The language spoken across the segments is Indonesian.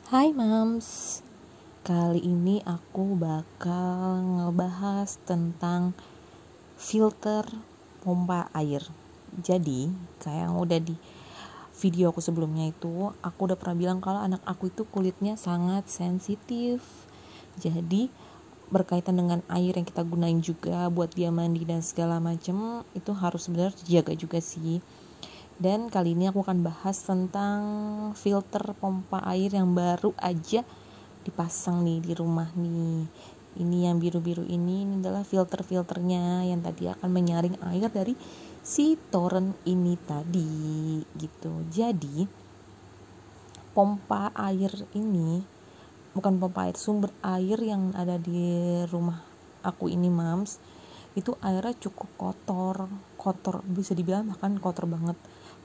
Hai Mams, kali ini aku bakal ngebahas tentang filter pompa air. Jadi, kayak yang udah di video aku sebelumnya itu, aku udah pernah bilang kalau anak aku itu kulitnya sangat sensitif. Jadi, berkaitan dengan air yang kita gunain juga buat dia mandi dan segala macem, itu harus benar dijaga juga sih. Dan kali ini aku akan bahas tentang filter pompa air yang baru aja dipasang nih di rumah nih. Ini yang biru-biru ini adalah filternya yang tadi akan menyaring air dari si toren ini tadi gitu. Jadi pompa air ini bukan pompa air, sumber air yang ada di rumah aku ini Mams, itu airnya cukup kotor bisa dibilang bahkan kotor banget,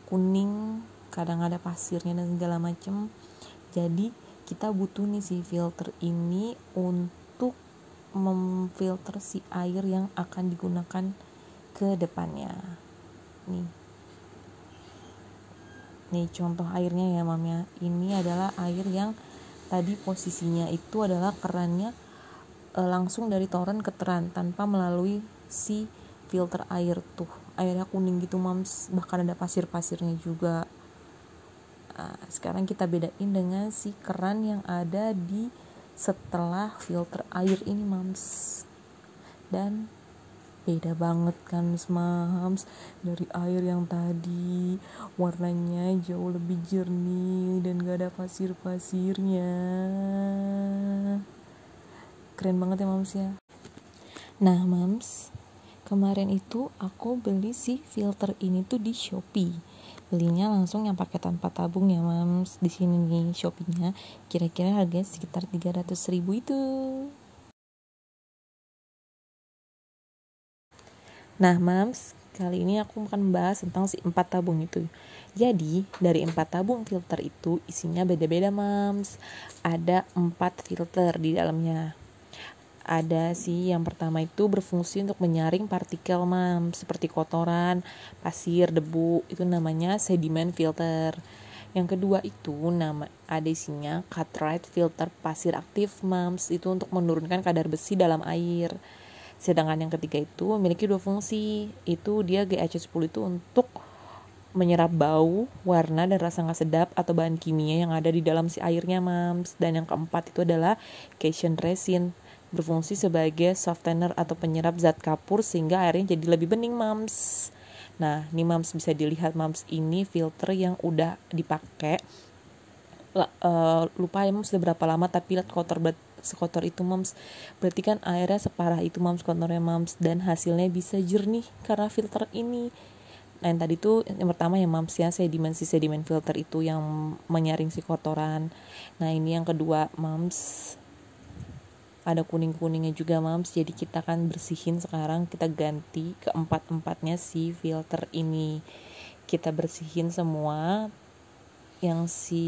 kuning, kadang ada pasirnya dan segala macem. Jadi kita butuh nih si filter ini untuk memfilter si air yang akan digunakan ke depannya. Nih contoh airnya ya Mam ya. Ini adalah air yang tadi posisinya itu adalah kerannya langsung dari toren ke keran tanpa melalui si filter air tuh. Airnya kuning gitu Mams, bahkan ada pasir-pasirnya juga. Nah, sekarang kita bedain dengan si keran yang ada di setelah filter air ini Mams. Dan beda banget kan Mams dari air yang tadi, warnanya jauh lebih jernih dan gak ada pasir-pasirnya. Keren banget ya Mams ya. Nah Mams, kemarin itu aku beli si filter ini tuh di Shopee. Belinya langsung yang pakai tanpa tabung ya Mams. Di sini nih Shopee-nya kira-kira harganya sekitar 300.000 itu. Nah Mams, kali ini aku akan membahas tentang si 4 tabung itu. Jadi dari 4 tabung filter itu isinya beda-beda Mams. Ada 4 filter di dalamnya. Ada sih yang pertama itu berfungsi untuk menyaring partikel Mams, seperti kotoran, pasir, debu, itu namanya sediment filter. Yang kedua itu ada isinya cartridge filter pasir aktif Mams, itu untuk menurunkan kadar besi dalam air. Sedangkan yang ketiga itu memiliki 2 fungsi, itu dia GAC10 itu untuk menyerap bau, warna, dan rasa gak sedap atau bahan kimia yang ada di dalam si airnya Mams. Dan yang keempat itu adalah cation resin, berfungsi sebagai softener atau penyerap zat kapur sehingga airnya jadi lebih bening Mams. Nah ini Mams bisa dilihat Mams, ini filter yang udah dipakai lupa ya Mams udah berapa lama, tapi lihat kotor sekotor itu Mams, berarti kan airnya separah itu Mams kotornya Mams, dan hasilnya bisa jernih karena filter ini. Nah yang tadi tuh yang pertama ya Mams ya, sedimen filter itu yang menyaring si kotoran. Nah ini yang kedua Mams, ada kuning-kuningnya juga Mams, jadi kita akan bersihin sekarang, kita ganti ke empat-empatnya si filter ini, kita bersihin semua. Yang si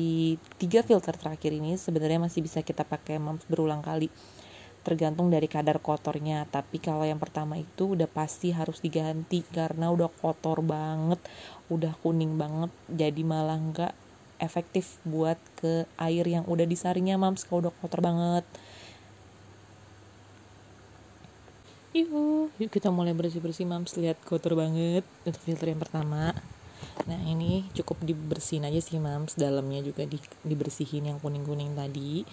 3 filter terakhir ini sebenarnya masih bisa kita pakai Mams berulang kali, tergantung dari kadar kotornya. Tapi kalau yang pertama itu udah pasti harus diganti karena udah kotor banget, udah kuning banget, jadi malah gak efektif buat ke air yang udah disaringnya Mams kalau udah kotor banget. Yuk kita mulai bersih-bersih Mams, lihat kotor banget untuk filter yang pertama. Nah ini cukup dibersihin aja sih Mams, dalamnya juga dibersihin yang kuning-kuning tadi,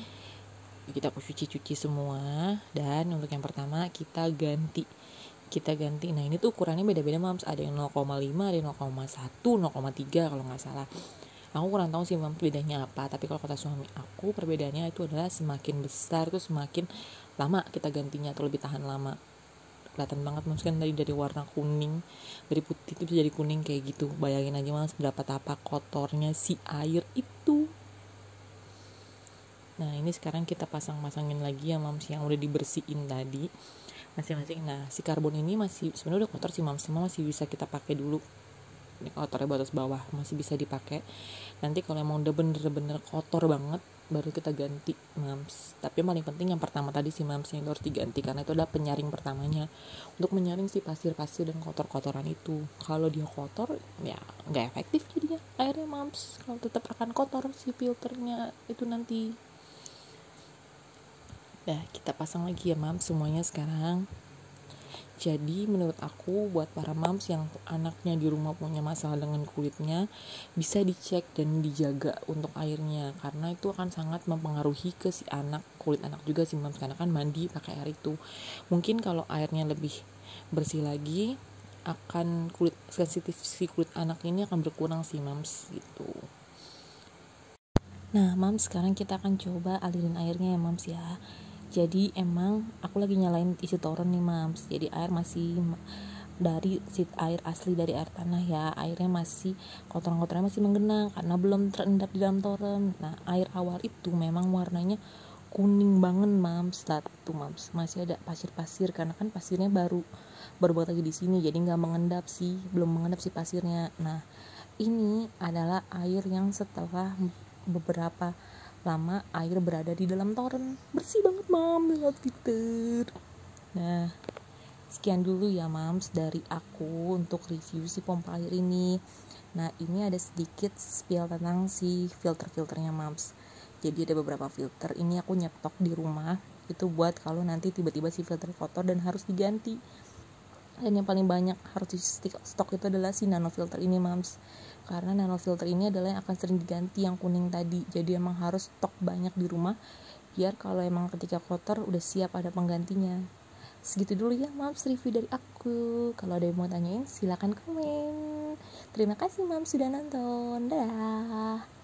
kita cuci semua. Dan untuk yang pertama kita ganti. Nah ini tuh ukurannya beda-beda Mams, ada yang 0,5, ada yang 0,1, 0,3 kalau gak salah. Aku kurang tahu sih Mams bedanya apa, tapi kalau kata suami aku perbedaannya itu adalah semakin besar tuh semakin lama kita gantinya atau lebih tahan lama. Kelihatan banget Mams kan dari warna kuning, dari putih itu bisa jadi kuning kayak gitu. Bayangin aja Mams berapa tapak kotornya si air itu. Nah ini sekarang kita pasangin lagi ya Mams yang udah dibersihin tadi masing-masing. Nah si karbon ini masih sebenarnya udah kotor sih Mams, semua masih bisa kita pakai dulu. Ini kotornya batas bawah masih bisa dipakai. Nanti kalau emang udah bener-bener kotor banget baru kita ganti Mams. Tapi yang paling penting yang pertama tadi sih Mams, yang harus diganti karena itu adalah penyaring pertamanya untuk menyaring si pasir-pasir dan kotor-kotoran itu. Kalau dia kotor ya nggak efektif jadinya airnya Mams, kalau tetap akan kotor si filternya itu nanti. Dah, kita pasang lagi ya mams semuanya sekarang. Jadi menurut aku buat para moms yang anaknya di rumah punya masalah dengan kulitnya, bisa dicek dan dijaga untuk airnya, karena itu akan sangat mempengaruhi ke si anak, kulit anak juga sih moms, karena kan mandi pakai air itu. Mungkin kalau airnya lebih bersih lagi, akan kulit sensitif si kulit anak ini akan berkurang sih moms gitu. Nah moms, sekarang kita akan coba alirin airnya ya moms ya. Jadi emang aku lagi nyalain isi toren nih mams, jadi air masih dari air asli dari air tanah ya, airnya masih kotoran-kotorannya masih menggenang karena belum terendap di dalam toren. Nah air awal itu memang warnanya kuning banget mams, lah tuh mams masih ada pasir-pasir karena kan pasirnya baru banget lagi di sini, jadi nggak mengendap sih, belum mengendap sih pasirnya. Nah ini adalah air yang setelah beberapa lama air berada di dalam toren, bersih banget mam, lewat filter. Nah sekian dulu ya mams dari aku untuk review si pompa air ini. Nah ini ada sedikit spill tentang si filter-filternya mams. Jadi ada beberapa filter, ini aku nyetok di rumah, itu buat kalau nanti tiba-tiba si filter kotor dan harus diganti. Dan yang paling banyak harus di stok itu adalah si nano filter ini mams, karena nano filter ini adalah yang akan sering diganti yang kuning tadi. Jadi emang harus stok banyak di rumah biar kalau emang ketika kotor udah siap ada penggantinya. Segitu dulu ya mams review dari aku. Kalau ada yang mau tanyain silakan komen. Terima kasih mams sudah nonton, dadah.